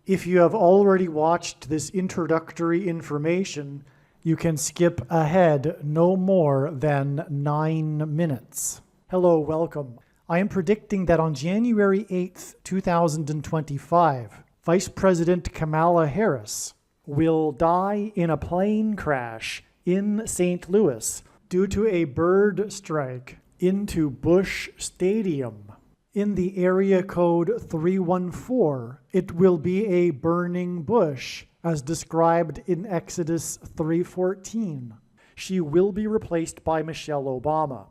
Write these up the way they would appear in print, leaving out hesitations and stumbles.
If you have already watched this introductory information, you can skip ahead no more than 9 minutes. Hello, welcome. I am predicting that on January 8th, 2025, Vice President Kamala Harris will die in a plane crash in St. Louis due to a bird strike into Busch Stadium. In the area code 314, it will be a burning bush, as described in Exodus 3:14. She will be replaced by Michelle Obama,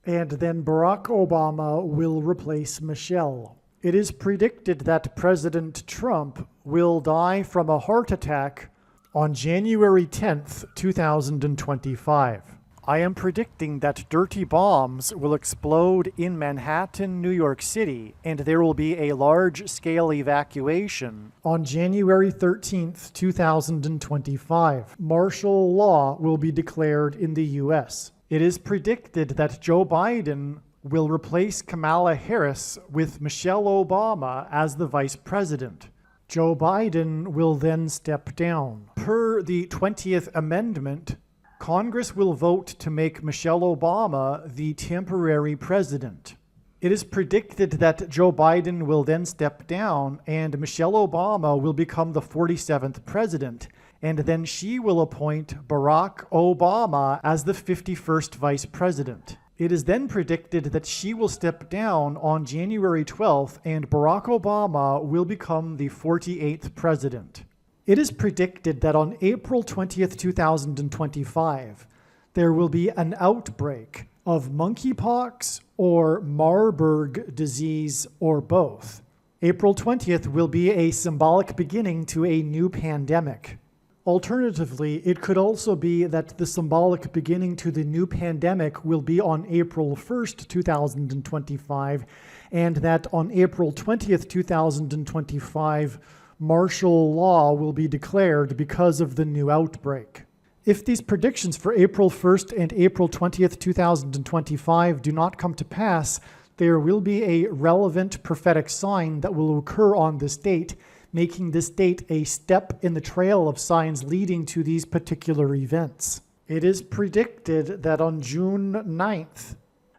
and then Barack Obama will replace Michelle. It is predicted that President Trump will die from a heart attack on January 10th, 2025. I am predicting that dirty bombs will explode in Manhattan, New York City, and there will be a large-scale evacuation on January 13th, 2025. Martial law will be declared in the U.S. It is predicted that Joe Biden will replace Kamala Harris with Michelle Obama as the vice president. Joe Biden will then step down. Per the 20th Amendment, Congress will vote to make Michelle Obama the temporary president. It is predicted that Joe Biden will then step down and Michelle Obama will become the 47th president, and then she will appoint Barack Obama as the 51st vice president. It is then predicted that she will step down on January 12th and Barack Obama will become the 48th president. It is predicted that on April 20th, 2025, there will be an outbreak of monkeypox or Marburg disease or both. April 20th will be a symbolic beginning to a new pandemic. Alternatively, it could also be that the symbolic beginning to the new pandemic will be on April 1st, 2025, and that on April 20th, 2025, martial law will be declared because of the new outbreak. If these predictions for April 1st and April 20th, 2025 do not come to pass, there will be a relevant prophetic sign that will occur on this date, making this date a step in the trail of signs leading to these particular events. It is predicted that on June 9th,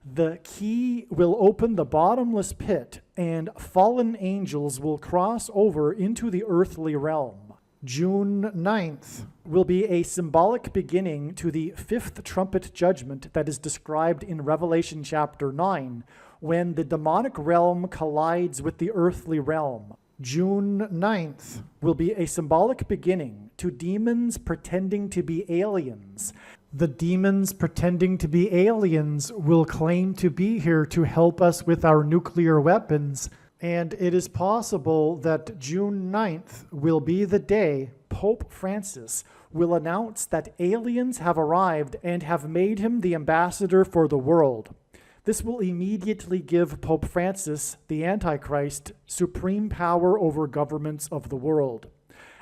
the key will open the bottomless pit and fallen angels will cross over into the earthly realm. June 9th will be a symbolic beginning to the fifth trumpet judgment that is described in Revelation chapter 9, when the demonic realm collides with the earthly realm. June 9th will be a symbolic beginning to demons pretending to be aliens. The demons pretending to be aliens will claim to be here to help us with our nuclear weapons, and it is possible that June 9th will be the day Pope Francis will announce that aliens have arrived and have made him the ambassador for the world. This will immediately give Pope Francis, the Antichrist, supreme power over governments of the world.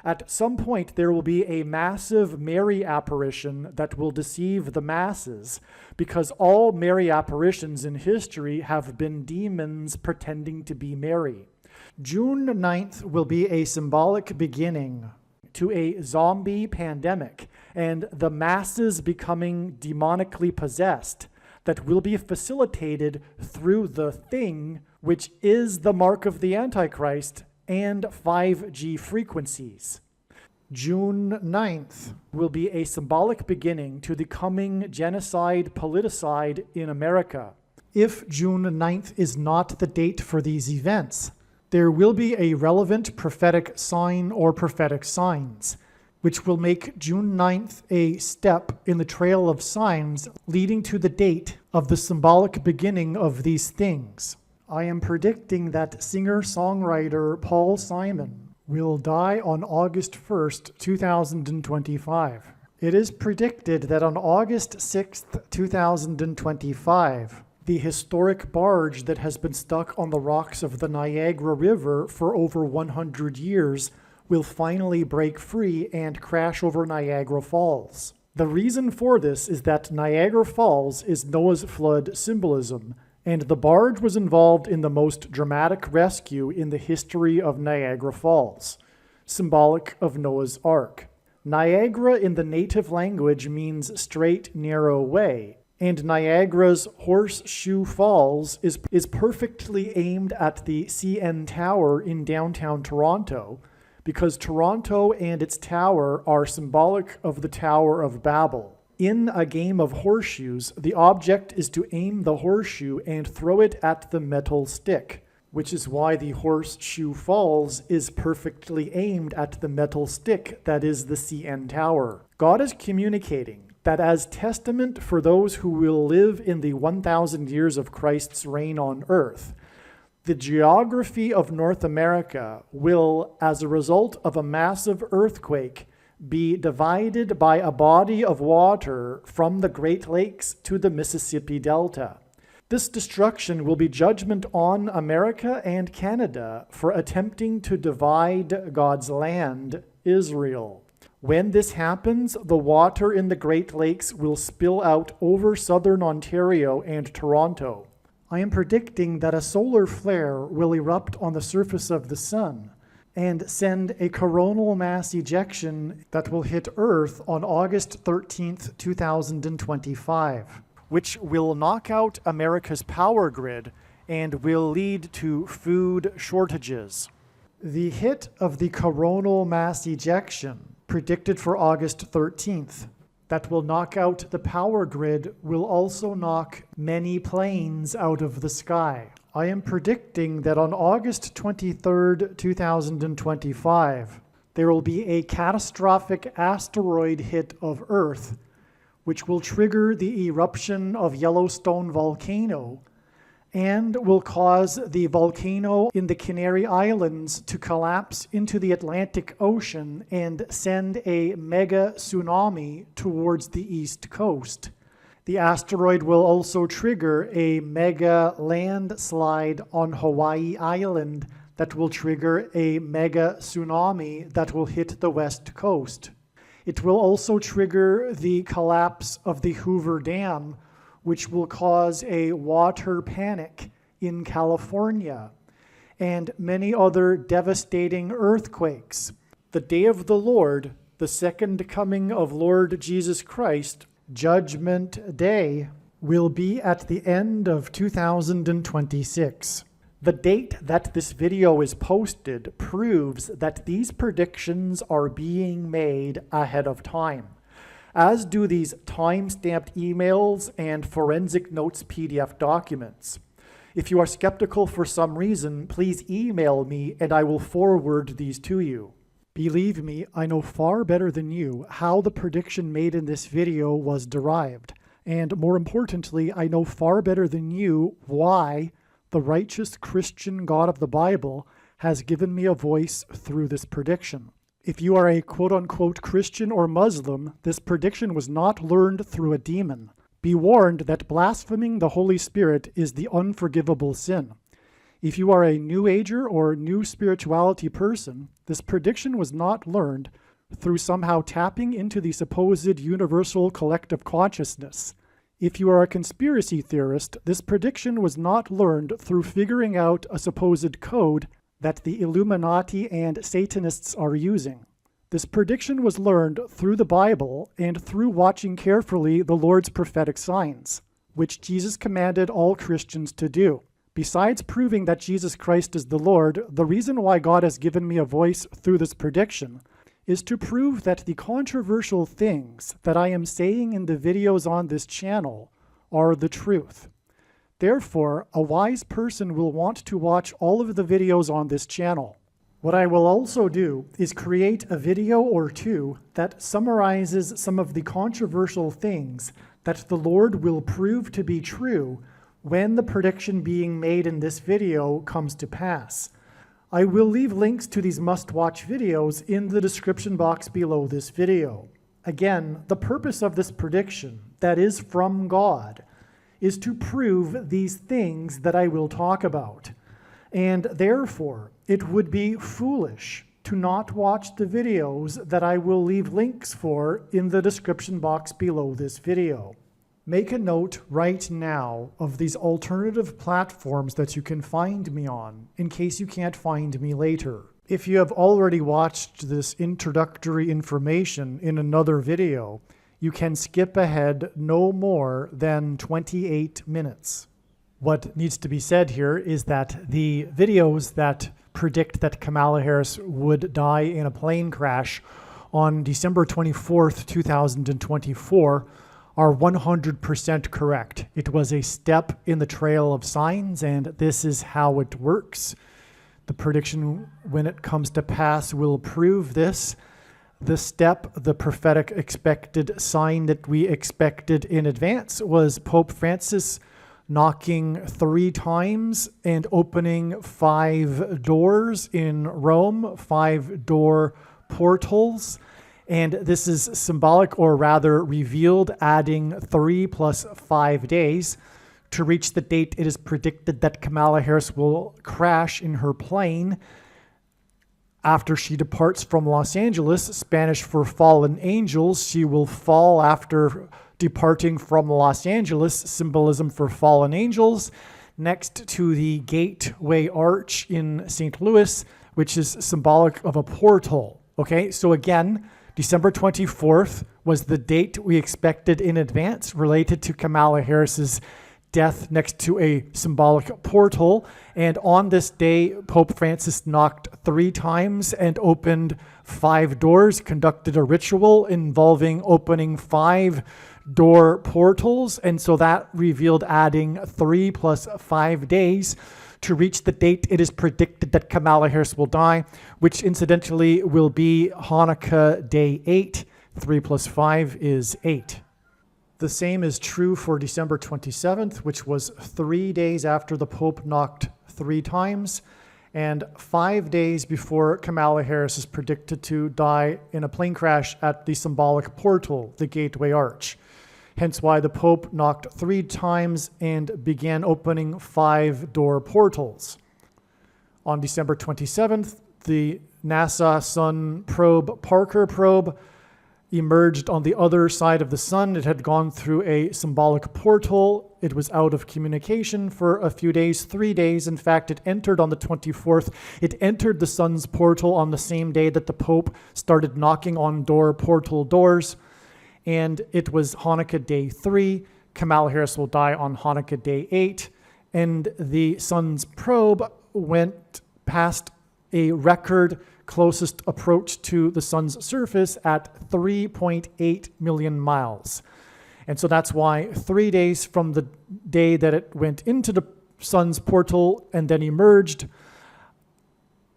At some point, there will be a massive Mary apparition that will deceive the masses, because all Mary apparitions in history have been demons pretending to be Mary. June 9th will be a symbolic beginning to a zombie pandemic and the masses becoming demonically possessed that will be facilitated through the thing, which is the mark of the Antichrist, and 5G frequencies. June 9th will be a symbolic beginning to the coming genocide politicide in America. If June 9th is not the date for these events, there will be a relevant prophetic sign or prophetic signs, which will make June 9th a step in the trail of signs leading to the date of the symbolic beginning of these things. I am predicting that singer-songwriter Paul Simon will die on August 1st, 2025. It is predicted that on August 6th, 2025, the historic barge that has been stuck on the rocks of the Niagara River for over 100 years will finally break free and crash over Niagara Falls. The reason for this is that Niagara Falls is Noah's flood symbolism, and the barge was involved in the most dramatic rescue in the history of Niagara Falls. symbolic of Noah's Ark. Niagara in the native language means straight, narrow way, and Niagara's Horseshoe Falls is perfectly aimed at the CN Tower in downtown Toronto, because Toronto and its tower are symbolic of the Tower of Babel. In a game of horseshoes, the object is to aim the horseshoe and throw it at the metal stick, which is why the Horseshoe Falls is perfectly aimed at the metal stick that is the CN Tower. God is communicating that as testament for those who will live in the 1,000 years of Christ's reign on earth, the geography of North America will, as a result of a massive earthquake, be divided by a body of water from the Great Lakes to the Mississippi Delta. This destruction will be judgment on America and Canada for attempting to divide God's land, Israel. When this happens, the water in the Great Lakes will spill out over southern Ontario and Toronto. I am predicting that a solar flare will erupt on the surface of the sun and send a coronal mass ejection that will hit Earth on August 13th, 2025. Which will knock out America's power grid and will lead to food shortages. The hit of the coronal mass ejection, predicted for August 13th, that will knock out the power grid will also knock many planes out of the sky. I am predicting that on August 23rd, 2025, there will be a catastrophic asteroid hit of Earth, which will trigger the eruption of Yellowstone volcano and will cause the volcano in the Canary Islands to collapse into the Atlantic Ocean and send a mega tsunami towards the east coast. The asteroid will also trigger a mega landslide on Hawaii Island that will trigger a mega tsunami that will hit the west coast. It will also trigger the collapse of the Hoover Dam, which will cause a water panic in California, and many other devastating earthquakes. The day of the Lord, the second coming of Lord Jesus Christ, Judgment Day, will be at the end of 2026. The date that this video is posted proves that these predictions are being made ahead of time, as do these time-stamped emails and forensic notes PDF documents. If you are skeptical for some reason, please email me and I will forward these to you. Believe me, I know far better than you how the prediction made in this video was derived, and more importantly, I know far better than you why the righteous Christian God of the Bible has given me a voice through this prediction. If you are a quote-unquote Christian or Muslim, this prediction was not learned through a demon. Be warned that blaspheming the Holy Spirit is the unforgivable sin. If you are a New Ager or New Spirituality person, this prediction was not learned through somehow tapping into the supposed universal collective consciousness. If you are a conspiracy theorist, this prediction was not learned through figuring out a supposed code that the Illuminati and Satanists are using. This prediction was learned through the Bible and through watching carefully the Lord's prophetic signs, which Jesus commanded all Christians to do. Besides proving that Jesus Christ is the Lord, the reason why God has given me a voice through this prediction is to prove that the controversial things that I am saying in the videos on this channel are the truth. Therefore, a wise person will want to watch all of the videos on this channel. What I will also do is create a video or two that summarizes some of the controversial things that the Lord will prove to be true when the prediction being made in this video comes to pass. I will leave links to these must-watch videos in the description box below this video. Again, the purpose of this prediction, that is from God, is to prove these things that I will talk about. And therefore, it would be foolish to not watch the videos that I will leave links for in the description box below this video. Make a note right now of these alternative platforms that you can find me on, in case you can't find me later. If you have already watched this introductory information in another video, you can skip ahead no more than 28 minutes. What needs to be said here is that the videos that predict that Kamala Harris would die in a plane crash on December 24th, 2024 are 100% correct. It was a step in the trail of signs, and this is how it works. The prediction, when it comes to pass, will prove this. The step, the prophetic expected sign that we expected in advance, was Pope Francis knocking 3 times and opening 5 doors in Rome, 5-door portals. And this is symbolic, or rather revealed, adding 3 plus 5 days to reach the date it is predicted that Kamala Harris will crash in her plane after she departs from Los Angeles. Spanish for fallen angels. She will fall after departing from Los Angeles, symbolism for fallen angels, next to the Gateway Arch in St. Louis, which is symbolic of a portal. Okay, so again, December 24th was the date we expected in advance related to Kamala Harris's death next to a symbolic portal. And on this day, Pope Francis knocked 3 times and opened 5 doors, conducted a ritual involving opening 5-door portals. And so that revealed adding 3 plus 5 days to reach the date it is predicted that Kamala Harris will die, which incidentally will be Hanukkah Day 8. 3 plus 5 is 8. The same is true for December 27th, which was 3 days after the Pope knocked 3 times, and 5 days before Kamala Harris is predicted to die in a plane crash at the symbolic portal, the Gateway Arch. Hence why the Pope knocked 3 times and began opening 5-door portals. On December 27th, the NASA Sun probe, Parker probe, emerged on the other side of the sun. It had gone through a symbolic portal. It was out of communication for a few days, 3 days. In fact, it entered on the 24th. It entered the sun's portal on the same day that the Pope started knocking on portal doors. And it was Hanukkah Day 3. Kamala Harris will die on Hanukkah Day 8. And the sun's probe went past a record closest approach to the sun's surface at 3.8 million miles. And so that's why 3 days from the day that it went into the sun's portal and then emerged,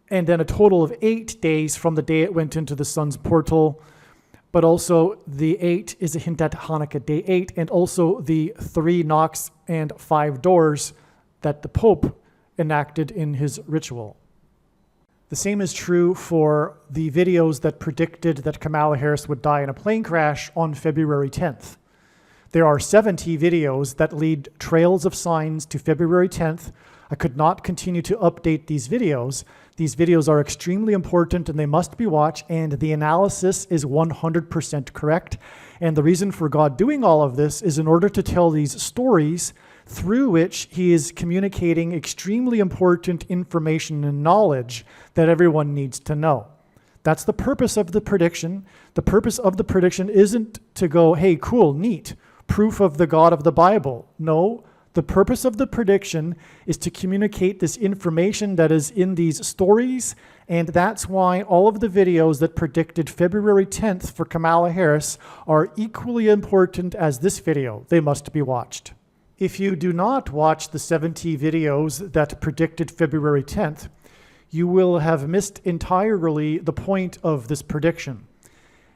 and then a total of 8 days from the day it went into the sun's portal. But also the 8 is a hint at Hanukkah Day 8, and also the 3 knocks and 5 doors that the Pope enacted in his ritual. The same is true for the videos that predicted that Kamala Harris would die in a plane crash on February 10th. There are 70 videos that lead trails of signs to February 10th. I could not continue to update these videos. These videos are extremely important and they must be watched, and the analysis is 100% correct. And the reason for God doing all of this is in order to tell these stories through which he is communicating extremely important information and knowledge that everyone needs to know. That's the purpose of the prediction. The purpose of the prediction isn't to go, hey, cool, neat, proof of the God of the Bible. No, the purpose of the prediction is to communicate this information that is in these stories, and that's why all of the videos that predicted February 10th for Kamala Harris are equally important as this video. They must be watched. If you do not watch the 70 videos that predicted February 10th, you will have missed entirely the point of this prediction.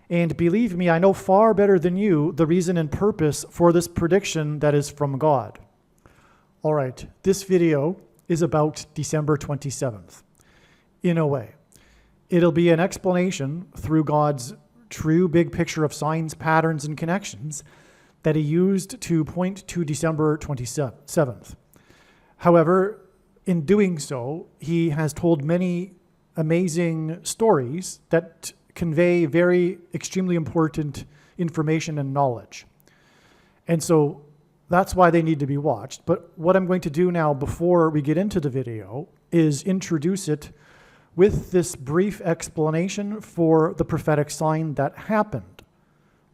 And believe me, I know far better than you the reason and purpose for this prediction that is from God. All right, this video is about December 27th. In a way, it'll be an explanation through God's true big picture of signs, patterns, and connections that he used to point to December 27th. However, in doing so, he has told many amazing stories that convey very extremely important information and knowledge. And so that's why they need to be watched. But what I'm going to do now before we get into the video is introduce it with this brief explanation for the prophetic sign that happened,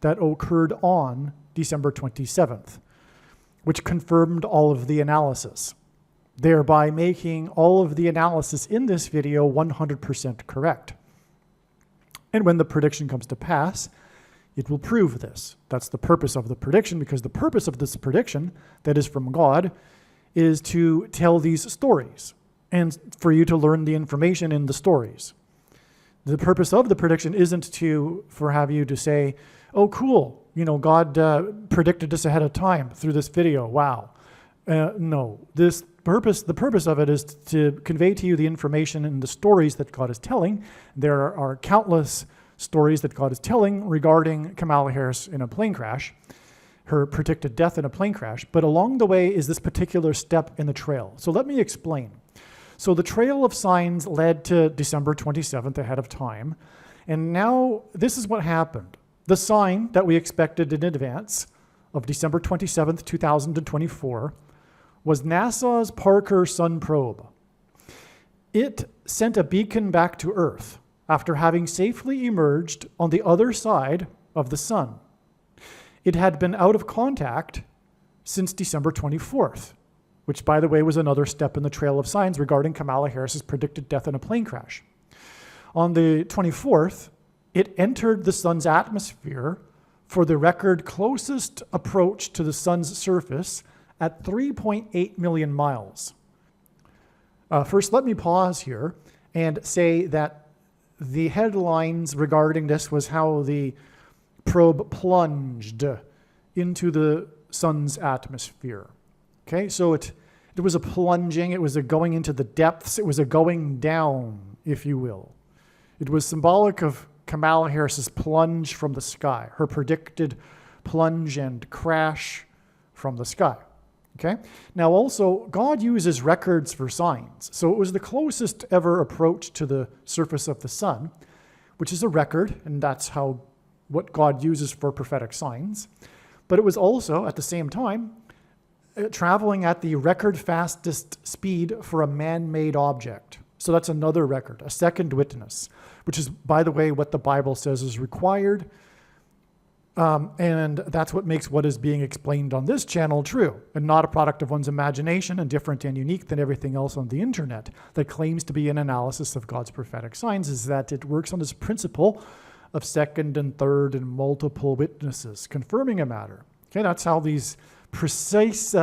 that occurred on December 27th, which confirmed all of the analysis, thereby making all of the analysis in this video 100% correct. And when the prediction comes to pass, it will prove this. That's the purpose of the prediction, because the purpose of this prediction that is from God is to tell these stories and for you to learn the information in the stories. The purpose of the prediction isn't for have you to say, oh, cool, God predicted this ahead of time through this video. Wow. No, the purpose of it is to convey to you the information in the stories that God is telling. There are countless stories that God is telling regarding Kamala Harris in a plane crash, her predicted death in a plane crash. But along the way is this particular step in the trail. So let me explain. So the trail of signs led to December 27th ahead of time. And now this is what happened. The sign that we expected in advance of December 27th, 2024 was NASA's Parker Sun probe. It sent a beacon back to Earth after having safely emerged on the other side of the sun. It had been out of contact since December 24th, which, by the way, was another step in the trail of signs regarding Kamala Harris's predicted death in a plane crash. On the 24th, it entered the sun's atmosphere for the record closest approach to the sun's surface at 3.8 million miles. First, let me pause here and say that the headlines regarding this was how the probe plunged into the sun's atmosphere. Okay, so it was a plunging, it was a going into the depths, it was a going down, if you will. It was symbolic of Kamala Harris's plunge from the sky, her predicted plunge and crash from the sky. Okay? Now also, God uses records for signs. So it was the closest ever approach to the surface of the sun, which is a record, and that's what God uses for prophetic signs. But it was also, at the same time, traveling at the record fastest speed for a man-made object. So that's another record, a second witness, which is, by the way, what the Bible says is required. And that's what makes what is being explained on this channel true, and not a product of one's imagination and different and unique than everything else on the internet that claims to be an analysis of God's prophetic signs, is that it works on this principle of second and third and multiple witnesses confirming a matter. Okay, that's how these precise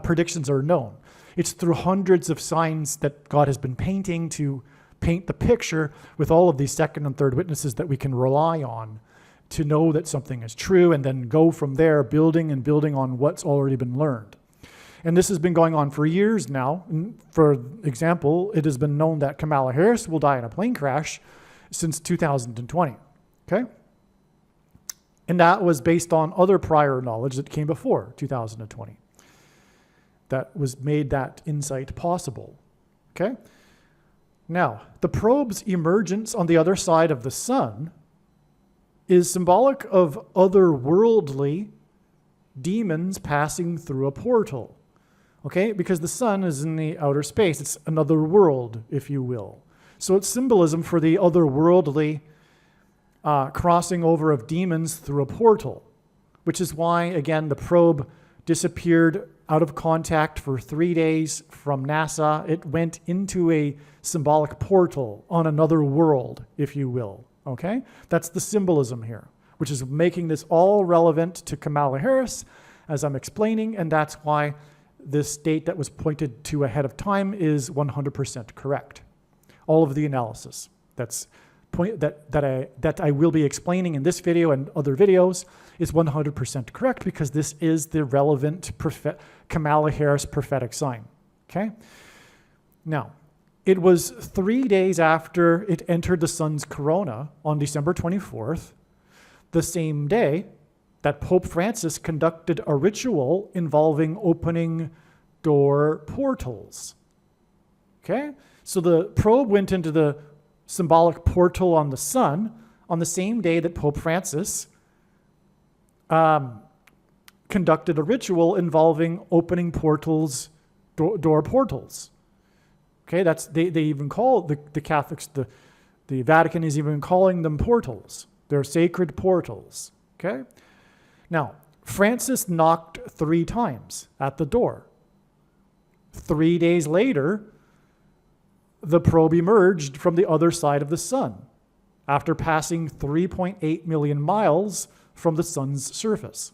predictions are known. It's through hundreds of signs that God has been painting to paint the picture with all of these second and third witnesses that we can rely on to know that something is true, and then go from there, building and building on what's already been learned. And this has been going on for years now. For example, it has been known that Kamala Harris will die in a plane crash since 2020. Okay? And that was based on other prior knowledge that came before 2020 that was made that insight possible. Okay? Now, the probe's emergence on the other side of the sun is symbolic of otherworldly demons passing through a portal. Okay? Because the sun is in the outer space. It's another world, if you will. So it's symbolism for the otherworldly crossing over of demons through a portal, which is why, again, the probe disappeared out of contact for 3 days from NASA. It went into a symbolic portal on another world, if you will. Okay? That's the symbolism here, which is making this all relevant to Kamala Harris, as I'm explaining, and that's why this date that was pointed to ahead of time is 100% correct. All of the analysis that I will be explaining in this video and other videos is 100% correct, because this is the relevant Kamala Harris prophetic sign. Okay? Now, it was 3 days after it entered the sun's corona on December 24th, the same day that Pope Francis conducted a ritual involving opening door portals. Okay? So the probe went into the symbolic portal on the sun on the same day that Pope Francis conducted a ritual involving opening portals, door portals. Okay, they even call the Catholics, the Vatican is even calling them portals. They're sacred portals. Okay? Now, Francis knocked 3 times at the door. 3 days later, the probe emerged from the other side of the sun after passing 3.8 million miles from the sun's surface.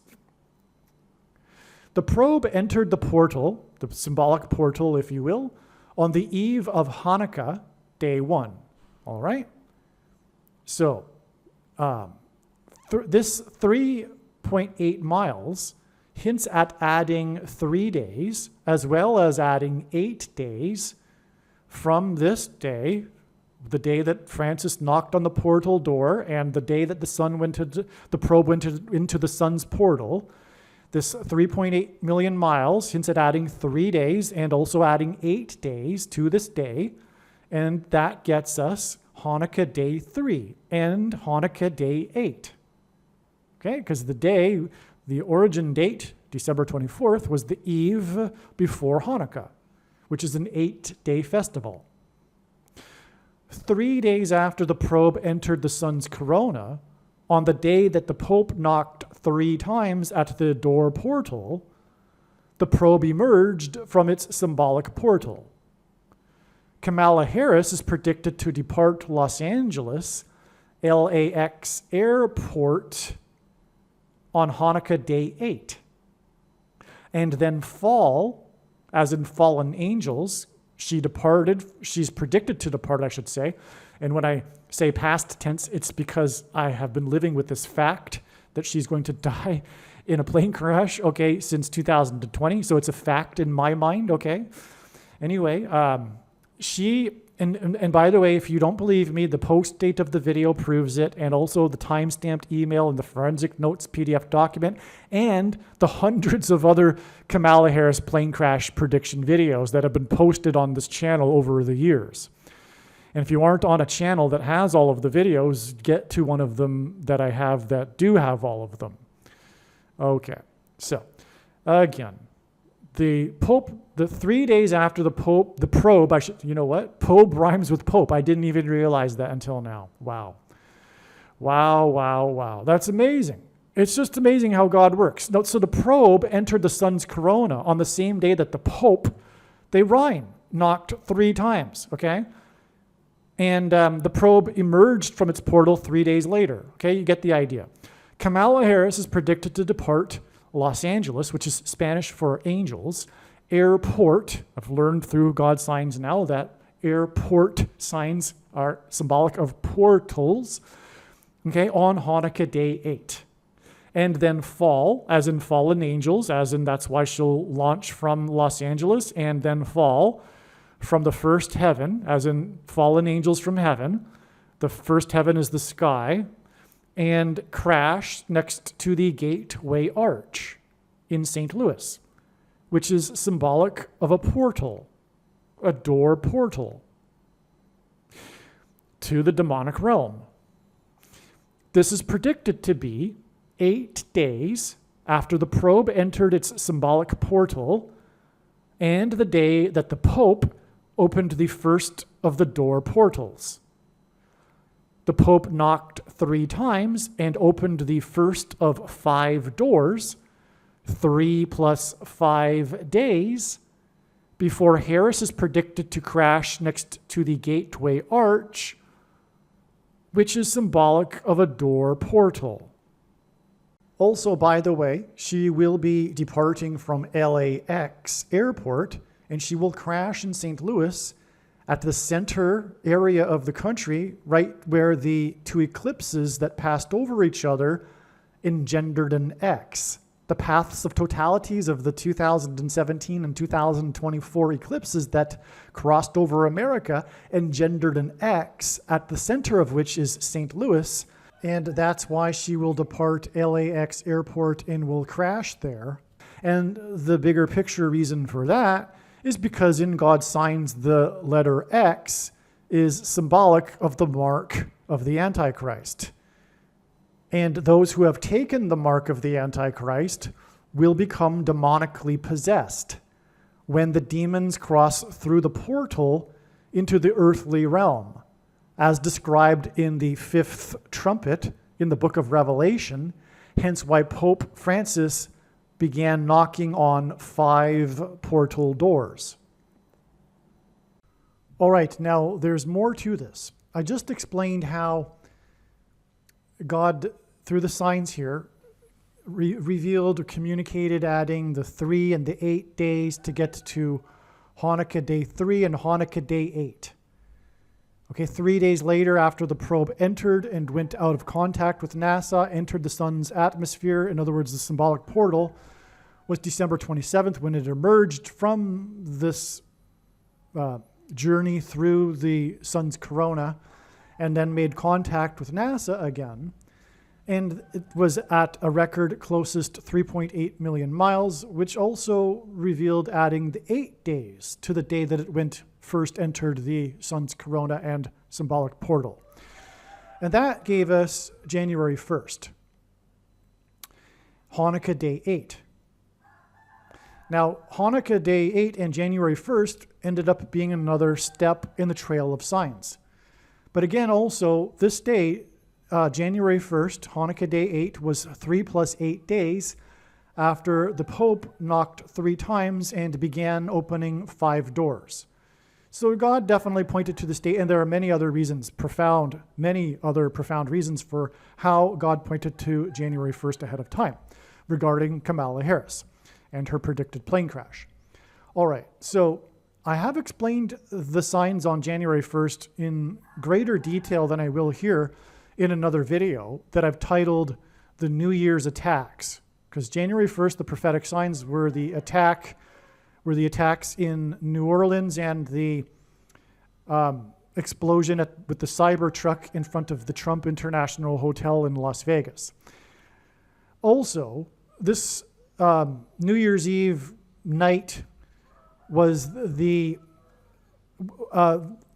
The probe entered the portal, the symbolic portal, if you will, on the eve of Hanukkah, day 1. All right? So, this 3.8 miles hints at adding 3 days, as well as adding 8 days from this day, the day that Francis knocked on the portal door and the day that the probe went into the sun's portal. This 3.8 million miles hints at adding 3 days and also adding 8 days to this day. And that gets us Hanukkah day 3 and Hanukkah day 8. Okay, because the origin date, December 24th, was the eve before Hanukkah, which is an 8-day festival. 3 days after the probe entered the sun's corona, on the day that the Pope knocked 3 times at the door portal, the probe emerged from its symbolic portal. Kamala Harris is predicted to depart Los Angeles LAX airport on Hanukkah day 8, and then fall, as in fallen angels. She's predicted to depart, I should say. And when I say past tense, it's because I have been living with this fact that she's going to die in a plane crash, okay, since 2020. So it's a fact in my mind, okay? Anyway, and by the way, if you don't believe me, the post date of the video proves it, and also the time-stamped email and the forensic notes PDF document, and the hundreds of other Kamala Harris plane crash prediction videos that have been posted on this channel over the years. And if you aren't on a channel that has all of the videos, get to one of them that I have that do have all of them. Okay, so again, the Pope, the 3 days after the probe, Probe rhymes with Pope. I didn't even realize that until now. Wow. Wow, wow, wow. That's amazing. It's just amazing how God works. So the probe entered the sun's corona on the same day that the Pope, they rhyme, knocked 3 times, okay? And the probe emerged from its portal 3 days later, okay? You get the idea. Kamala Harris is predicted to depart Los Angeles, which is Spanish for angels, airport. I've learned through God signs now that airport signs are symbolic of portals, okay, on Hanukkah day 8. And then fall, as in fallen angels, as in that's why she'll launch from Los Angeles, and then fall from the first heaven, as in fallen angels from heaven. The first heaven is the sky, and crash next to the Gateway Arch in St. Louis, which is symbolic of a portal, a door portal to the demonic realm. This is predicted to be 8 days after the probe entered its symbolic portal and the day that the Pope opened the first of the door portals. The Pope knocked 3 times and opened the first of 5 doors, 3 plus 5 days, before Harris is predicted to crash next to the Gateway Arch, which is symbolic of a door portal. Also, by the way, she will be departing from LAX airport, and she will crash in St. Louis at the center area of the country, right where the 2 eclipses that passed over each other engendered an X. The paths of totalities of the 2017 and 2024 eclipses that crossed over America engendered an X, at the center of which is St. Louis, and that's why she will depart LAX airport and will crash there. And the bigger picture reason for that is because in God's signs, the letter X is symbolic of the mark of the Antichrist. And those who have taken the mark of the Antichrist will become demonically possessed. When the demons cross through the portal into the earthly realm, as described in the fifth trumpet in the book of Revelation, hence why Pope Francis began knocking on 5 portal doors. All right, now there's more to this. I just explained how God, through the signs here, revealed or communicated adding the 3 and the 8 days to get to Hanukkah day 3 and Hanukkah day 8. Okay, 3 days later, after the probe entered and went out of contact with NASA, entered the sun's atmosphere, in other words, the symbolic portal, was December 27th when it emerged from this journey through the sun's corona and then made contact with NASA again. And it was at a record closest 3.8 million miles, which also revealed adding the 8 days to the day that it first entered the sun's corona and symbolic portal. And that gave us January 1st, Hanukkah day 8. Now, Hanukkah day 8 and January 1st ended up being another step in the trail of signs. But again, also, this day, January 1st, Hanukkah day 8, was 3 plus 8 days after the Pope knocked 3 times and began opening 5 doors. So God definitely pointed to this date, and there are many other reasons, many other profound reasons for how God pointed to January 1st ahead of time regarding Kamala Harris and her predicted plane crash. All right, so I have explained the signs on January 1st in greater detail than I will here in another video that I've titled The New Year's Attacks, because January 1st, the prophetic signs were the attacks in New Orleans and the explosion with the cyber truck in front of the Trump International Hotel in Las Vegas. Also, this New Year's Eve night was the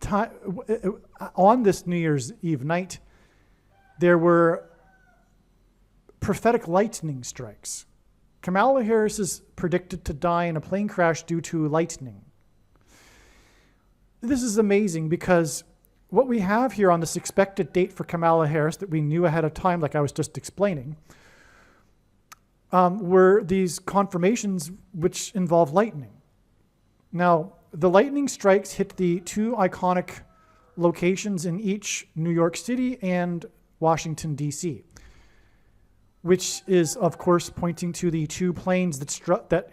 time on this New Year's Eve night, there were prophetic lightning strikes. Kamala Harris is predicted to die in a plane crash due to lightning. This is amazing because what we have here on this expected date for Kamala Harris that we knew ahead of time, like I was just explaining, were these confirmations which involve lightning. Now, the lightning strikes hit the 2 iconic locations in each New York City and Washington, D.C., which is, of course, pointing to the 2 planes that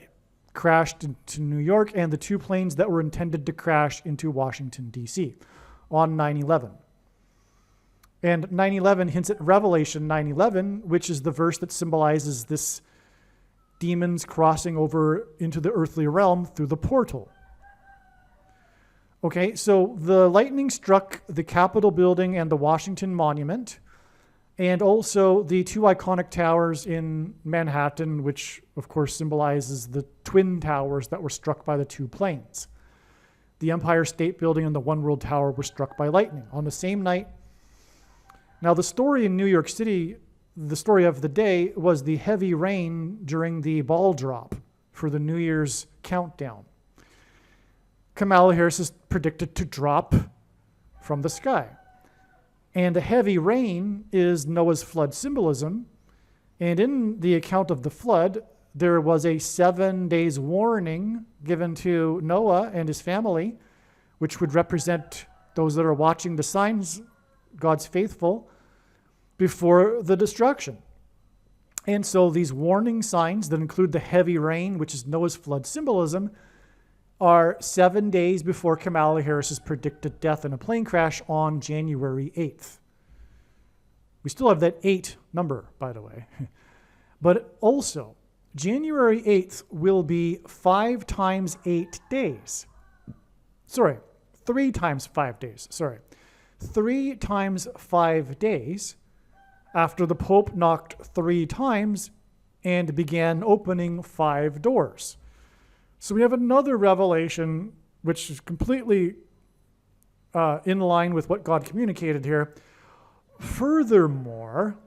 crashed into New York and the 2 planes that were intended to crash into Washington, D.C. on 9/11. And 9/11 hints at Revelation 9/11, which is the verse that symbolizes this demons crossing over into the earthly realm through the portal. Okay, so the lightning struck the Capitol building and the Washington Monument, and also the 2 iconic towers in Manhattan, which of course symbolizes the twin towers that were struck by the 2 planes. The Empire State Building and the One World Tower were struck by lightning on the same night. Now, the story in New York City, the story of the day, was the heavy rain during the ball drop for the New Year's countdown. Kamala Harris is predicted to drop from the sky. And the heavy rain is Noah's flood symbolism. And in the account of the flood, there was a 7 days warning given to Noah and his family, which would represent those that are watching the signs, God's faithful, before the destruction. And so these warning signs that include the heavy rain, which is Noah's flood symbolism, are 7 days before Kamala Harris's predicted death in a plane crash on January 8th. We still have that 8 number, by the way. But also, January 8th will be 5 times 8 days. 3 times 5 days. 3 times 5 days after the Pope knocked 3 times and began opening 5 doors. So we have another revelation which is completely in line with what God communicated here. Furthermore,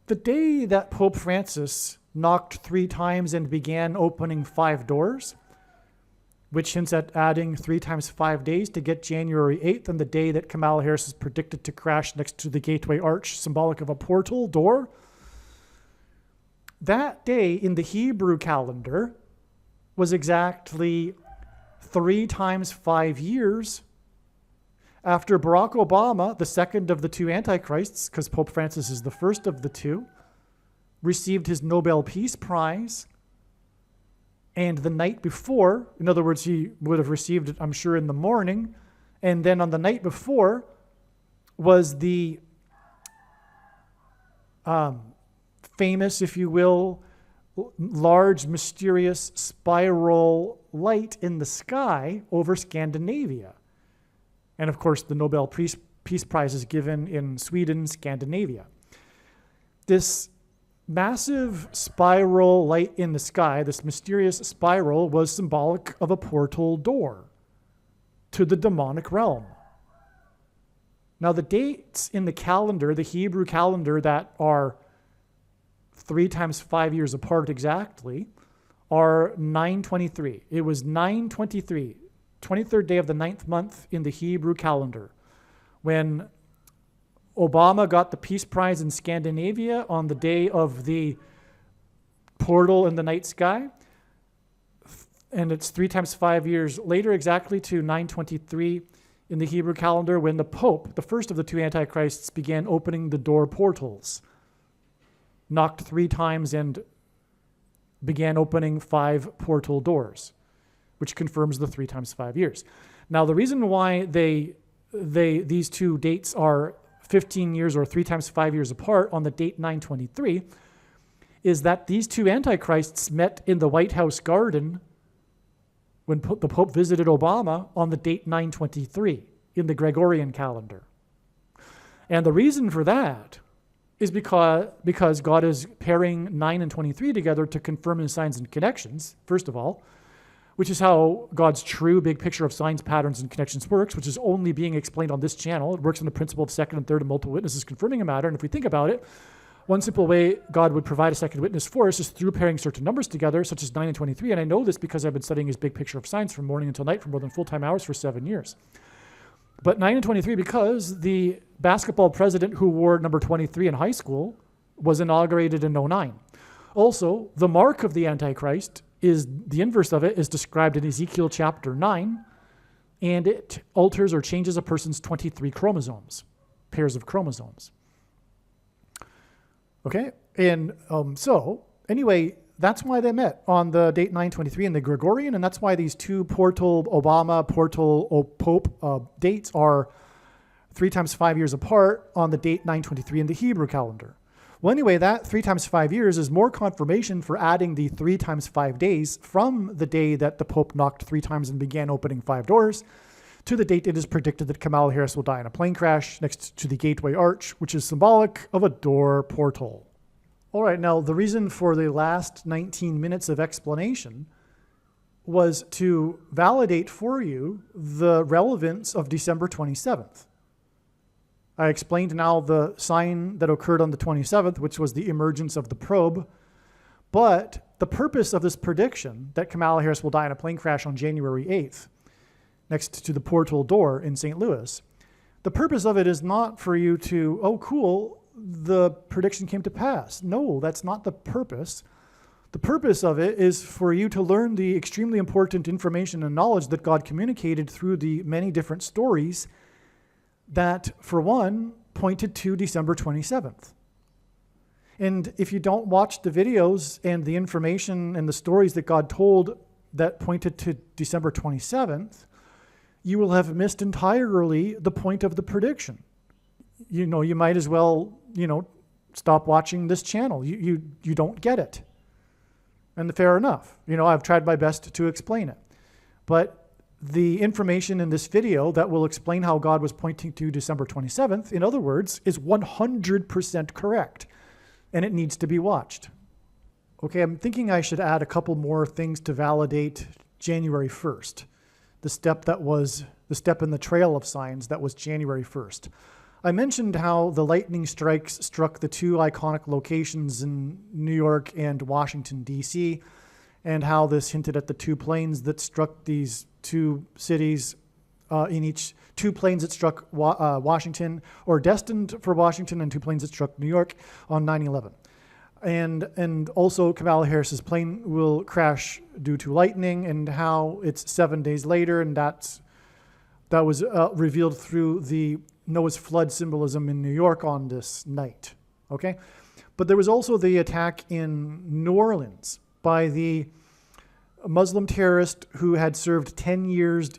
the day that Pope Francis knocked 3 times and began opening 5 doors which hints at adding 3 times 5 days to get January 8th and the day that Kamala Harris is predicted to crash next to the Gateway Arch, symbolic of a portal door. That day in the Hebrew calendar was exactly 3 times 5 years after Barack Obama, the second of the two antichrists, because Pope Francis is the first of the two, received his Nobel Peace Prize. And the night before, in other words, he would have received it, I'm sure, in the morning. And then on the night before was the famous, if you will, large, mysterious spiral light in the sky over Scandinavia. And of course, the Nobel Peace Prize is given in Sweden, Scandinavia. This massive spiral light in the sky, this mysterious spiral, was symbolic of a portal door to the demonic realm. Now, the dates in the calendar, the Hebrew calendar, that are 3 times 5 years apart exactly, are 923. It was 923, 23rd day of the 9th month in the Hebrew calendar, when Obama got the Peace Prize in Scandinavia on the day of the portal in the night sky. And it's 3 times 5 years later, exactly to 923 in the Hebrew calendar, when the Pope, the first of the two antichrists, began opening the door portals, knocked 3 times and began opening 5 portal doors, which confirms the 3 times 5 years. Now, the reason why these two dates are 15 years or 3 times 5 years apart on the date 923 is that these two antichrists met in the White House garden when the Pope visited Obama on the date 923 in the Gregorian calendar. And the reason for that is because God is pairing 9 and 23 together to confirm his signs and connections, first of all, which is how God's true big picture of signs, patterns, and connections works, which is only being explained on this channel. It works on the principle of second and third and multiple witnesses confirming a matter. And if we think about it, one simple way God would provide a second witness for us is through pairing certain numbers together, such as 9 and 23. And I know this because I've been studying his big picture of signs from morning until night for more than full-time hours for 7 years. But 9 and 23 because the basketball president who wore number 23 in high school was inaugurated in 09. Also, the mark of the Antichrist is the inverse of it is described in Ezekiel chapter 9, and it alters or changes a person's 23 chromosomes, pairs of chromosomes. Okay, and so anyway, that's why they met on the date 923 in the Gregorian, and that's why these two portal Obama, portal Pope dates are 3 times 5 years apart on the date 923 in the Hebrew calendar. Well, anyway, that 3 times 5 years is more confirmation for adding the 3 times 5 days from the day that the Pope knocked 3 times and began opening 5 doors to the date it is predicted that Kamala Harris will die in a plane crash next to the Gateway Arch, which is symbolic of a door portal. All right, now the reason for the last 19 minutes of explanation was to validate for you the relevance of December 27th. I explained now the sign that occurred on the 27th, which was the emergence of the probe. But the purpose of this prediction that Kamala Harris will die in a plane crash on January 8th, next to the portal door in St. Louis, the purpose of it is not for you to, oh, cool, the prediction came to pass. No, that's not the purpose. The purpose of it is for you to learn the extremely important information and knowledge that God communicated through the many different stories that, for one, pointed to December 27th. And if you don't watch the videos and the information and the stories that God told that pointed to December 27th, you will have missed entirely the point of the prediction. You know, you might as well, stop watching this channel. You don't get it. And fair enough. I've tried my best to explain it. But the information in this video that will explain how God was pointing to December 27th, in other words, is 100% correct, and it needs to be watched. Okay, I'm thinking I should add a couple more things to validate January 1st, the step in the trail of signs that was January 1st. I mentioned how the lightning strikes struck the two iconic locations in New York and Washington, D.C., and how this hinted at the two planes that struck these two cities two planes that struck Washington, or destined for Washington, and two planes that struck New York on 9/11. And also Kamala Harris's plane will crash due to lightning, and how it's 7 days later, and that was revealed through the Noah's flood symbolism in New York on this night. Okay, but there was also the attack in New Orleans by the Muslim terrorist who had served 10 years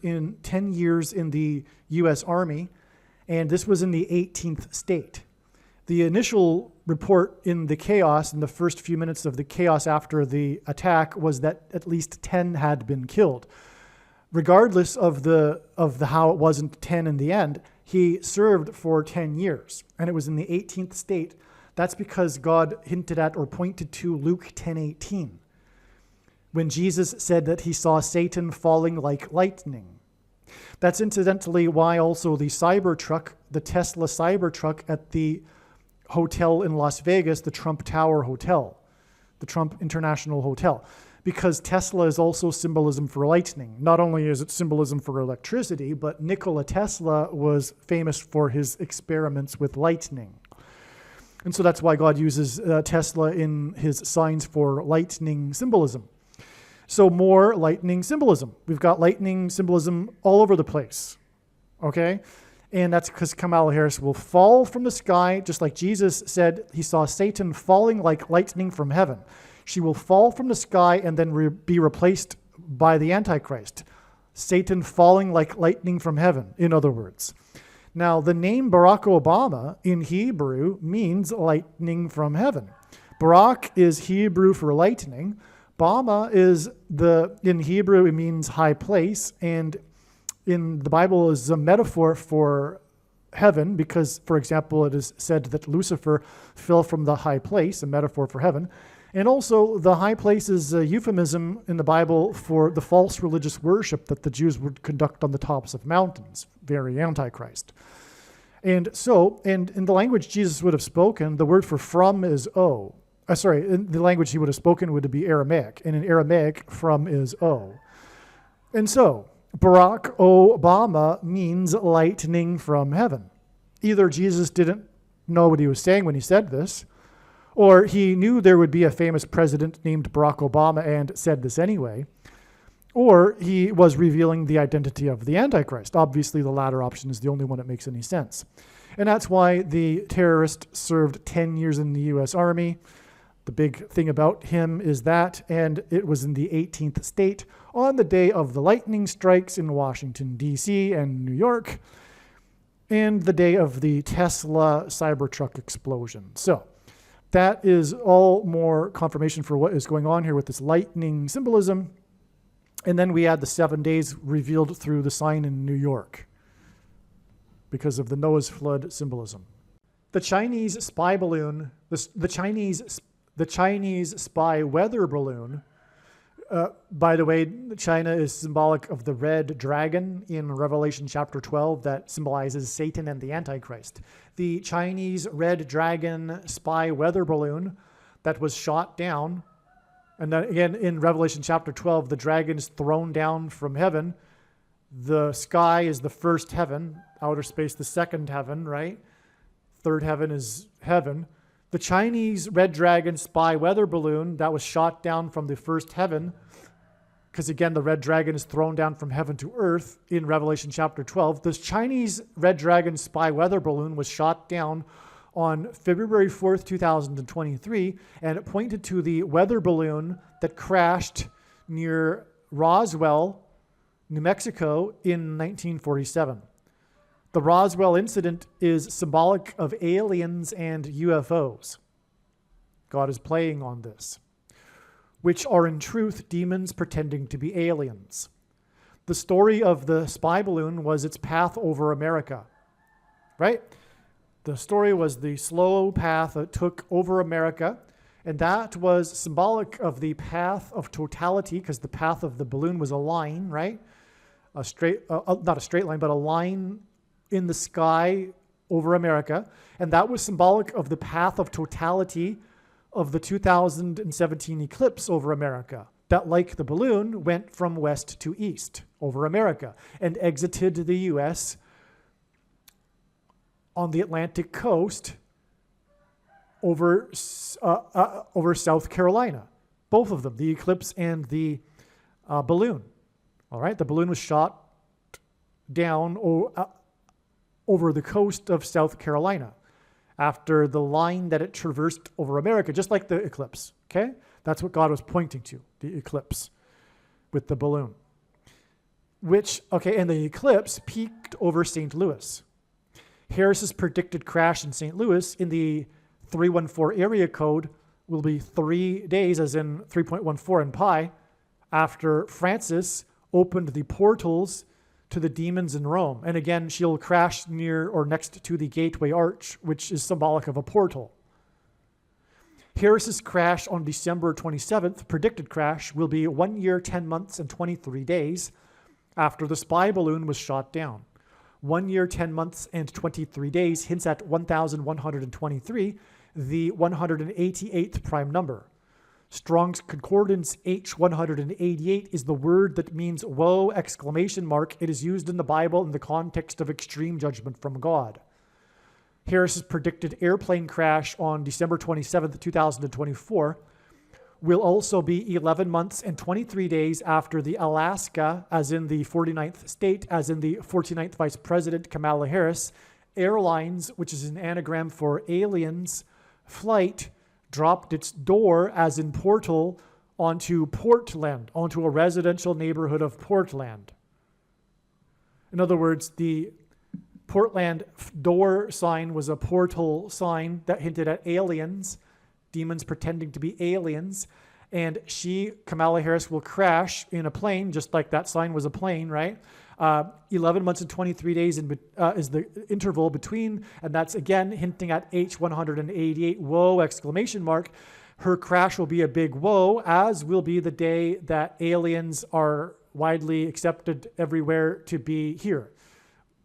in the U.S. Army, and this was in the 18th state. The initial report in the chaos, in the first few minutes of the chaos after the attack, was that at least 10 had been killed. Regardless of the how it wasn't 10 in the end, he served for 10 years, and it was in the 18th state. That's because God hinted at or pointed to Luke 10:18. When Jesus said that he saw Satan falling like lightning. That's incidentally why also the Cybertruck, the Tesla Cybertruck at the hotel in Las Vegas, the Trump Tower Hotel, the Trump International Hotel, because Tesla is also symbolism for lightning. Not only is it symbolism for electricity, but Nikola Tesla was famous for his experiments with lightning. And so that's why God uses Tesla in his signs for lightning symbolism. So more lightning symbolism. We've got lightning symbolism all over the place, okay? And that's because Kamala Harris will fall from the sky, just like Jesus said he saw Satan falling like lightning from heaven. She will fall from the sky and then be replaced by the Antichrist. Satan falling like lightning from heaven, in other words. Now, the name Barack Obama in Hebrew means lightning from heaven. Barak is Hebrew for lightning. Bama is in Hebrew, it means high place, and in the Bible is a metaphor for heaven because, for example, it is said that Lucifer fell from the high place, a metaphor for heaven. And also, the high place is a euphemism in the Bible for the false religious worship that the Jews would conduct on the tops of mountains, very Antichrist. And so, and in the language Jesus would have spoken, the word for from is O. In the language he would have spoken would be Aramaic, and in Aramaic, from is O. And so, Barack Obama means lightning from heaven. Either Jesus didn't know what he was saying when he said this, or he knew there would be a famous president named Barack Obama and said this anyway, or he was revealing the identity of the Antichrist. Obviously, the latter option is the only one that makes any sense. And that's why the terrorist served 10 years in the U.S. Army. The big thing about him is that, and it was in the 18th state on the day of the lightning strikes in Washington, D.C. and New York, and the day of the Tesla Cybertruck explosion. So that is all more confirmation for what is going on here with this lightning symbolism. And then we add the 7 days revealed through the sign in New York because of the Noah's flood symbolism. The Chinese spy balloon, the Chinese spy weather balloon, by the way, China is symbolic of the red dragon in Revelation chapter 12 that symbolizes Satan and the Antichrist. The Chinese red dragon spy weather balloon that was shot down, and then again in Revelation chapter 12, the dragon is thrown down from heaven. The sky is the first heaven, outer space the second heaven, right? Third heaven is heaven. The Chinese red dragon spy weather balloon that was shot down from the first heaven, because again, the red dragon is thrown down from heaven to earth in Revelation chapter 12. This Chinese red dragon spy weather balloon was shot down on February 4th, 2023, and it pointed to the weather balloon that crashed near Roswell, New Mexico in 1947. The Roswell incident is symbolic of aliens and UFOs. God is playing on this, which are in truth demons pretending to be aliens. The story of the spy balloon was its path over America, right? The story was the slow path it took over America, and that was symbolic of the path of totality, because the path of the balloon was a line, right? Not a straight line, but a line in the sky over America. And that was symbolic of the path of totality of the 2017 eclipse over America. that, like the balloon, went from west to east over America and exited the U.S. on the Atlantic coast over South Carolina. Both of them, the eclipse and the balloon. All right, the balloon was shot down over the coast of South Carolina after the line that it traversed over America, just like the eclipse, okay? That's what God was pointing to, the eclipse with the balloon. And the eclipse peaked over St. Louis. Harris's predicted crash in St. Louis in the 314 area code will be 3 days, as in 3.14 in pi, after Frances opened the portals to the demons in Rome. And again, she'll crash near or next to the Gateway Arch, which is symbolic of a portal. Harris's crash on December 27th, predicted crash, will be 1 year, 10 months, and 23 days after the spy balloon was shot down. 1 year, 10 months, and 23 days hints at 1,123, the 188th prime number. Strong's Concordance H188 is the word that means woe, exclamation mark. It is used in the Bible in the context of extreme judgment from God. Harris's predicted airplane crash on December 27th, 2024 will also be 11 months and 23 days after the Alaska, as in the 49th state, as in the 49th Vice President Kamala Harris, Airlines, which is an anagram for aliens, flight, dropped its door, as in portal, onto Portland, onto a residential neighborhood of Portland. In other words, the Portland door sign was a portal sign that hinted at aliens, demons pretending to be aliens. And Kamala Harris, will crash in a plane, just like that sign was a plane, right? 11 months and 23 days is the interval between, and that's again hinting at H188, whoa, exclamation mark. Her crash will be a big whoa, as will be the day that aliens are widely accepted everywhere to be here.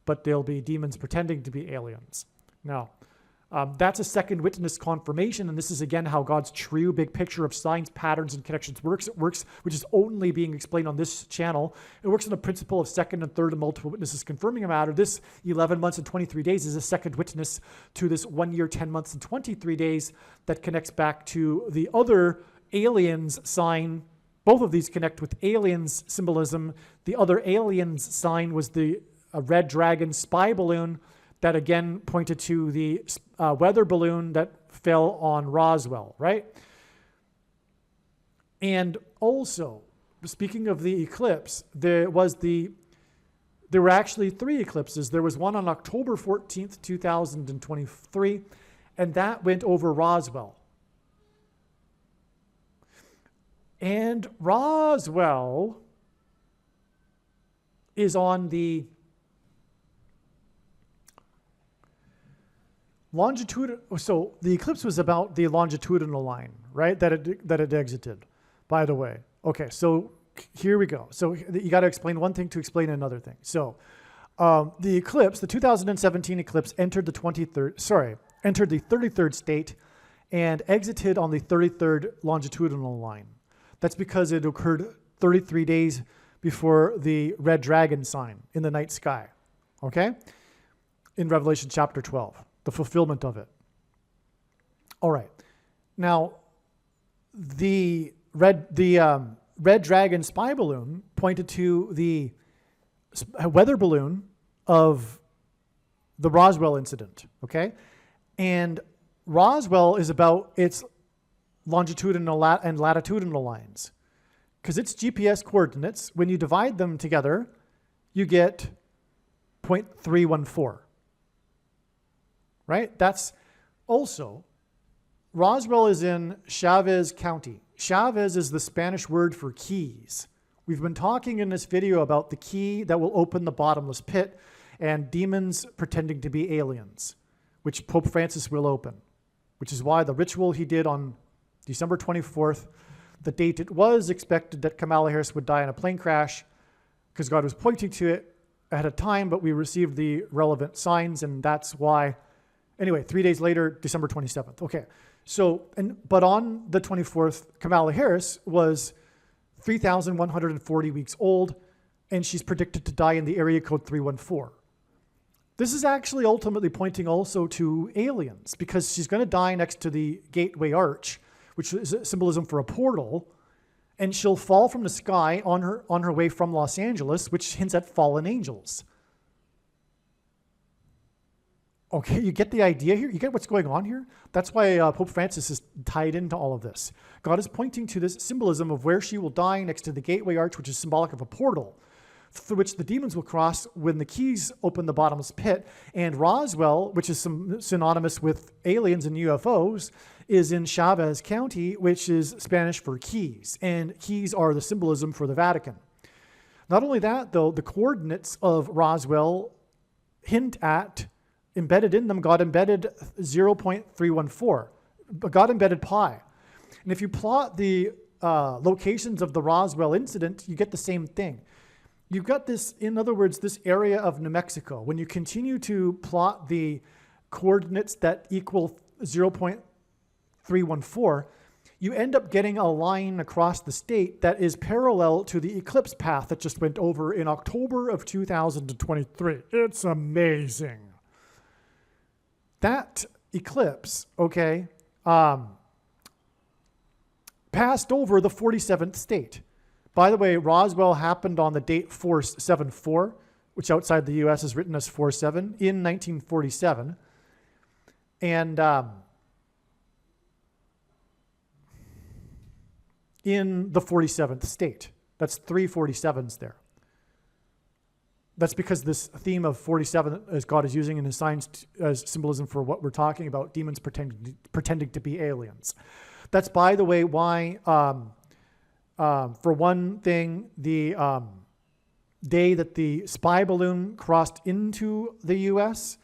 But they'll be demons pretending to be aliens. Now, that's a second witness confirmation, and this is again how God's true big picture of signs, patterns, and connections works. It works, which is only being explained on this channel. It works on the principle of second and third and multiple witnesses confirming a matter. This 11 months and 23 days is a second witness to this 1 year, 10 months, and 23 days that connects back to the other aliens sign. Both of these connect with aliens symbolism. The other aliens sign was the red dragon spy balloon that again pointed to the weather balloon that fell on Roswell, right? And also, speaking of the eclipse, there were actually 3 eclipses. There was one on October 14th, 2023, and that went over Roswell. And Roswell is on the longitude. So the eclipse was about the longitudinal line, right? That it exited, by the way. Okay, so here we go. So you got to explain one thing to explain another thing. So the eclipse, the 2017 eclipse, entered the 33rd state and exited on the 33rd longitudinal line. That's because it occurred 33 days before the red dragon sign in the night sky. Okay, in Revelation chapter 12. The fulfillment of it. All right. Now, the red dragon spy balloon pointed to the weather balloon of the Roswell incident. Okay, and Roswell is about its longitudinal and latitudinal lines, because its GPS coordinates, when you divide them together, you get 0.314. Right? That's also, Roswell is in Chavez County. Chavez is the Spanish word for keys. We've been talking in this video about the key that will open the bottomless pit and demons pretending to be aliens, which Pope Francis will open, which is why the ritual he did on December 24th, the date it was expected that Kamala Harris would die in a plane crash, because God was pointing to it ahead of time, but we received the relevant signs, and that's why. Anyway, 3 days later, December 27th. Okay, so, but on the 24th, Kamala Harris was 3,140 weeks old, and she's predicted to die in the area code 314. This is actually ultimately pointing also to aliens, because she's going to die next to the Gateway Arch, which is a symbolism for a portal, and she'll fall from the sky on her way from Los Angeles, which hints at fallen angels. Okay, you get the idea here? You get what's going on here? That's why Pope Francis is tied into all of this. God is pointing to this symbolism of where she will die next to the Gateway Arch, which is symbolic of a portal, through which the demons will cross when the keys open the bottomless pit. And Roswell, which is synonymous with aliens and UFOs, is in Chavez County, which is Spanish for keys. And keys are the symbolism for the Vatican. Not only that, though, the coordinates of Roswell hint at, embedded in them, God embedded 0.314, God embedded pi. And if you plot the locations of the Roswell incident, you get the same thing. You've got this, in other words, this area of New Mexico. When you continue to plot the coordinates that equal 0.314, you end up getting a line across the state that is parallel to the eclipse path that just went over in October of 2023. It's amazing. That eclipse, okay, passed over the 47th state. By the way, Roswell happened on the date 474, which outside the U.S. is written as 47, in 1947. And in the 47th state. That's 3 47s there. That's because this theme of 47, as God is using in his signs as symbolism for what we're talking about, demons pretending to be aliens. That's, by the way, why, for one thing, the day that the spy balloon crossed into the U.S.,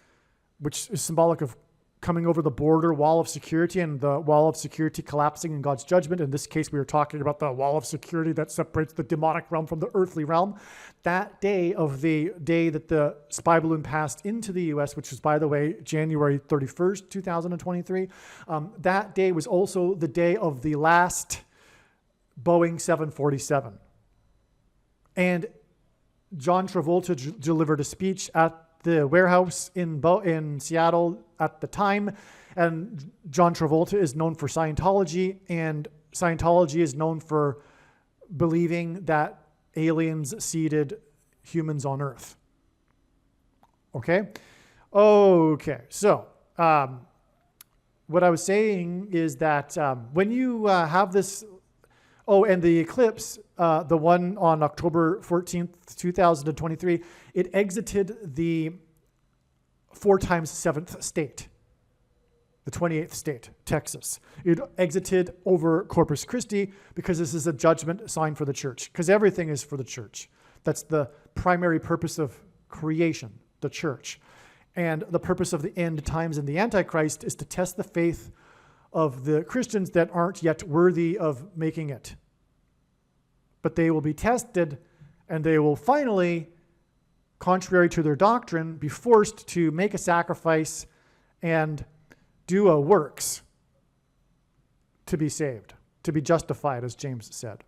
which is symbolic of coming over the border wall of security and the wall of security collapsing in God's judgment. In this case, we were talking about the wall of security that separates the demonic realm from the earthly realm. That day of the day that the spy balloon passed into the U.S., which was, by the way, January 31st, 2023, that day was also the day of the last Boeing 747. And John Travolta delivered a speech at the warehouse in Seattle at the time, and John Travolta is known for Scientology, and Scientology is known for believing that aliens seeded humans on Earth. Okay? So, what I was saying is that when you have this, and the eclipse, the one on October 14th, 2023, it exited the 4 times 7th state, the 28th state, Texas. It exited over Corpus Christi because this is a judgment sign for the church, because everything is for the church. That's the primary purpose of creation, the church. And the purpose of the end times and the Antichrist is to test the faith of the Christians that aren't yet worthy of making it. But they will be tested, and they will finally, contrary to their doctrine, be forced to make a sacrifice and do a works to be saved, to be justified, as James said.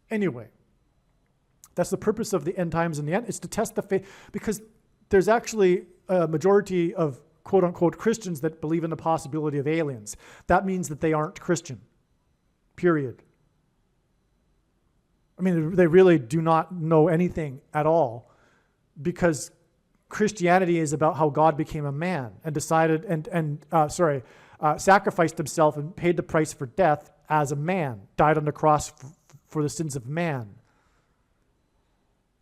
Anyway, that's the purpose of the end times and the end. It's to test the faith, because there's actually a majority of quote-unquote Christians that believe in the possibility of aliens. That means that they aren't Christian, period. I mean, they really do not know anything at all, because Christianity is about how God became a man and decided sacrificed himself and paid the price for death as a man, died on the cross for the sins of man,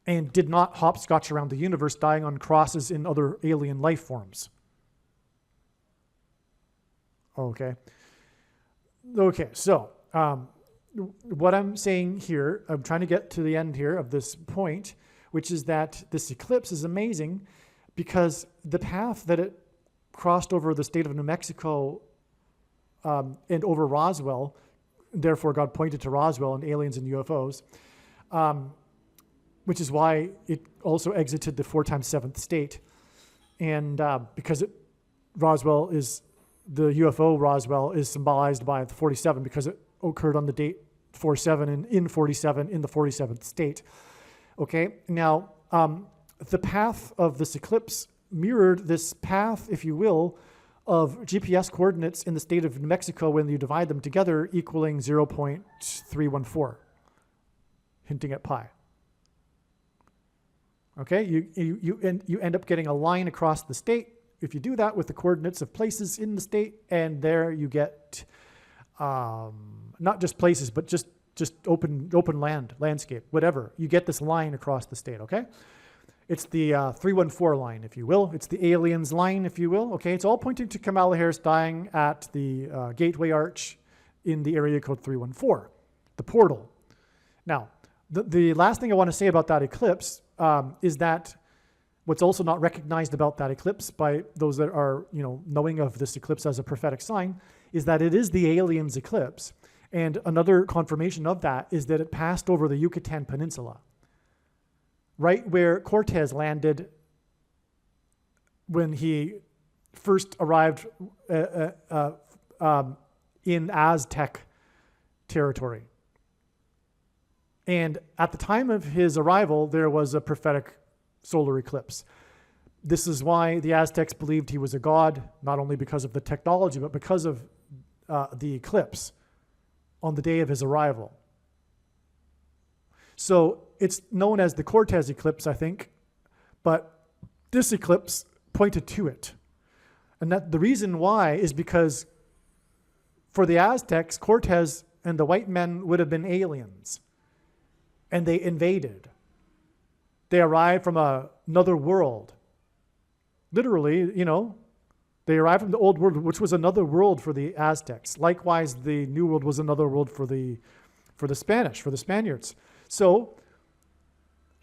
and did not hopscotch around the universe dying on crosses in other alien life forms. Okay, so what I'm saying here, I'm trying to get to the end here of this point, which is that this eclipse is amazing because the path that it crossed over the state of New Mexico and over Roswell, therefore God pointed to Roswell and aliens and UFOs, which is why it also exited the 4 times 7th state. And because Roswell is, the UFO Roswell is symbolized by the 47 because it occurred on the date 47 in 47 in the 47th state. Okay, now the path of this eclipse mirrored this path, if you will, of GPS coordinates in the state of New Mexico when you divide them together, equaling 0.314, hinting at pi. Okay, you end up getting a line across the state. If you do that with the coordinates of places in the state, and there you get not just places, but just open landscape, whatever. You get this line across the state, okay? It's the 314 line, if you will. It's the aliens line, if you will. Okay, it's all pointing to Kamala Harris dying at the Gateway Arch in the area code 314, the portal. Now, the last thing I want to say about that eclipse is that what's also not recognized about that eclipse by those that are, knowing of this eclipse as a prophetic sign is that it is the aliens eclipse. And another confirmation of that is that it passed over the Yucatan Peninsula, right where Cortez landed when he first arrived in Aztec territory. And at the time of his arrival, there was a prophetic solar eclipse. This is why the Aztecs believed he was a god, not only because of the technology, but because of the eclipse on the day of his arrival. So it's known as the Cortez eclipse, I think, but this eclipse pointed to it. And that the reason why is because for the Aztecs, Cortez and the white men would have been aliens, and they invaded. They arrived from another world. Literally, they arrived from the old world, which was another world for the Aztecs. Likewise, the new world was another world for the Spaniards. So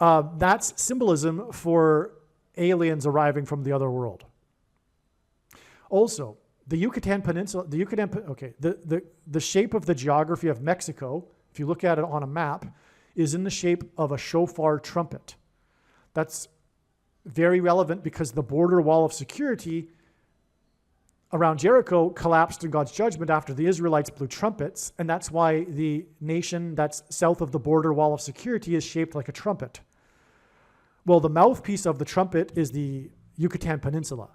that's symbolism for aliens arriving from the other world. Also, the Yucatan Peninsula, the shape of the geography of Mexico, if you look at it on a map, is in the shape of a shofar trumpet. That's very relevant because the border wall of security around Jericho collapsed in God's judgment after the Israelites blew trumpets, and that's why the nation that's south of the border wall of security is shaped like a trumpet. Well, the mouthpiece of the trumpet is the Yucatan Peninsula.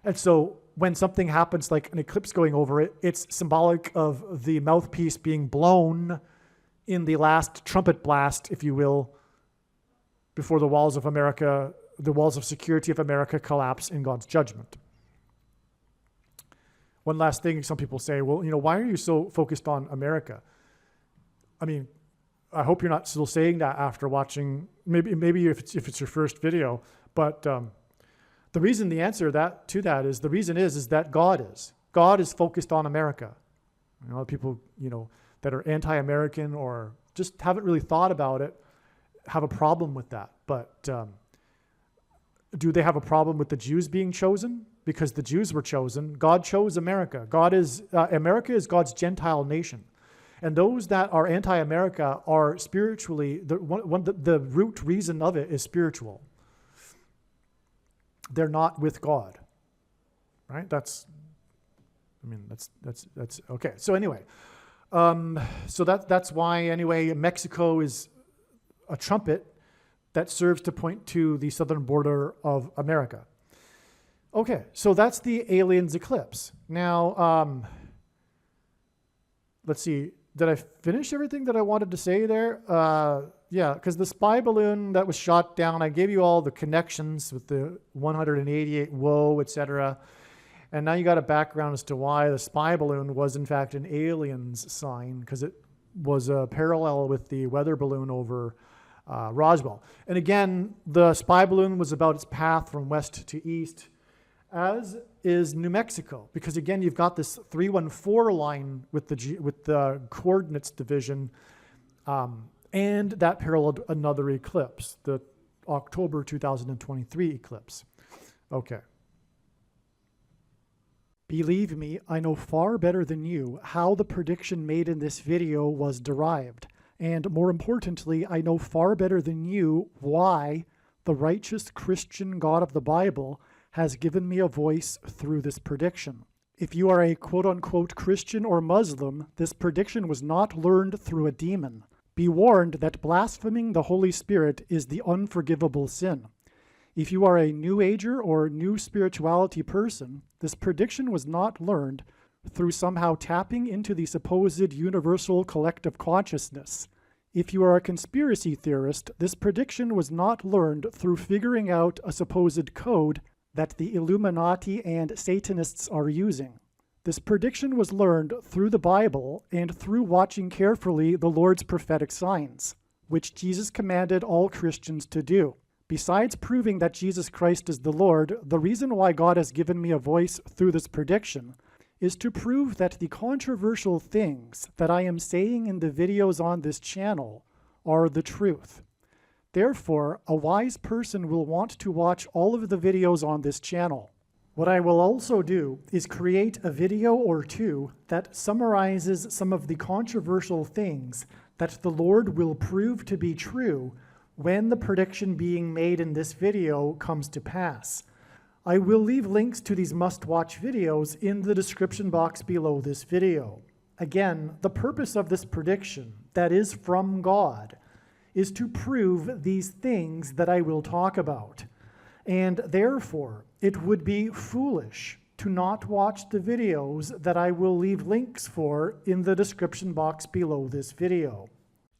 And so when something happens like an eclipse going over it, it's symbolic of the mouthpiece being blown in the last trumpet blast, if you will, before the walls of America, the walls of security of America collapse in God's judgment. One last thing, some people say, well, why are you so focused on America? I mean, I hope you're not still saying that after watching, maybe if it's your first video, but the reason, the answer to that is that God is focused on America. A lot of people, that are anti-American or just haven't really thought about it have a problem with that. But do they have a problem with the Jews being chosen? Because the Jews were chosen. God chose America. America is God's Gentile nation. And those that are anti-America are spiritually, the root reason of it is spiritual. They're not with God, right? That's okay. So anyway, so that's why anyway, Mexico is a trumpet that serves to point to the southern border of America. Okay, so that's the aliens eclipse. Now, let's see. Did I finish everything that I wanted to say there? Yeah, because the spy balloon that was shot down, I gave you all the connections with the 188 woe, etc. And now you got a background as to why the spy balloon was in fact an aliens sign, because it was a parallel with the weather balloon over Roswell. And again, the spy balloon was about its path from west to east, as is New Mexico, because again, you've got this 314 line with the coordinates division, and that paralleled another eclipse, the October 2023 eclipse. Okay. Believe me, I know far better than you how the prediction made in this video was derived. And more importantly, I know far better than you why the righteous Christian God of the Bible has given me a voice through this prediction. If you are a quote-unquote Christian or Muslim, this prediction was not learned through a demon. Be warned that blaspheming the Holy Spirit is the unforgivable sin. If you are a New Ager or New Spirituality person, this prediction was not learned through somehow tapping into the supposed universal collective consciousness. If you are a conspiracy theorist, this prediction was not learned through figuring out a supposed code that the Illuminati and Satanists are using. This prediction was learned through the Bible and through watching carefully the Lord's prophetic signs, which Jesus commanded all Christians to do. Besides proving that Jesus Christ is the Lord, the reason why God has given me a voice through this prediction is to prove that the controversial things that I am saying in the videos on this channel are the truth. Therefore, a wise person will want to watch all of the videos on this channel. What I will also do is create a video or two that summarizes some of the controversial things that the Lord will prove to be true when the prediction being made in this video comes to pass. I will leave links to these must-watch videos in the description box below this video. Again, the purpose of this prediction, that is from God, is to prove these things that I will talk about. And therefore, it would be foolish to not watch the videos that I will leave links for in the description box below this video.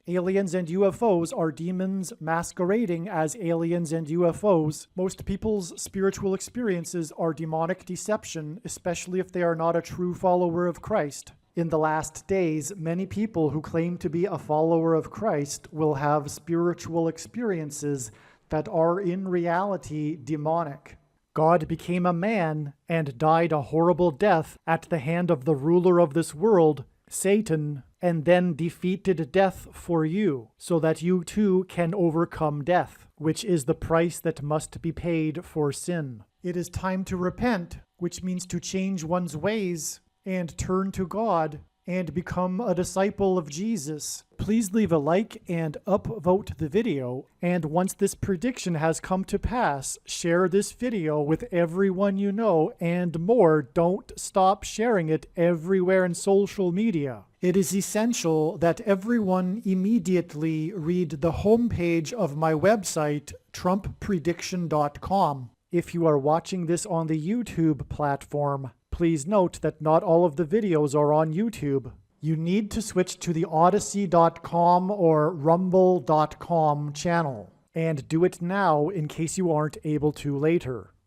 Aliens and UFOs are demons masquerading as aliens and UFOs. Most people's spiritual experiences are demonic deception, especially if they are not a true follower of Christ. In the last days, many people who claim to be a follower of Christ will have spiritual experiences that are in reality demonic. God became a man and died a horrible death at the hand of the ruler of this world, Satan, and then defeated death for you, so that you too can overcome death, which is the price that must be paid for sin. It is time to repent, which means to change one's ways and turn to God and become a disciple of Jesus. Please leave a like and upvote the video, and once this prediction has come to pass, share this video with everyone you know, and more, don't stop sharing it everywhere in social media. It is essential that everyone immediately read the homepage of my website, TrumpPrediction.com. If you are watching this on the YouTube platform, please note that not all of the videos are on YouTube. You need to switch to the Odyssey.com or Rumble.com channel, and do it now in case you aren't able to later.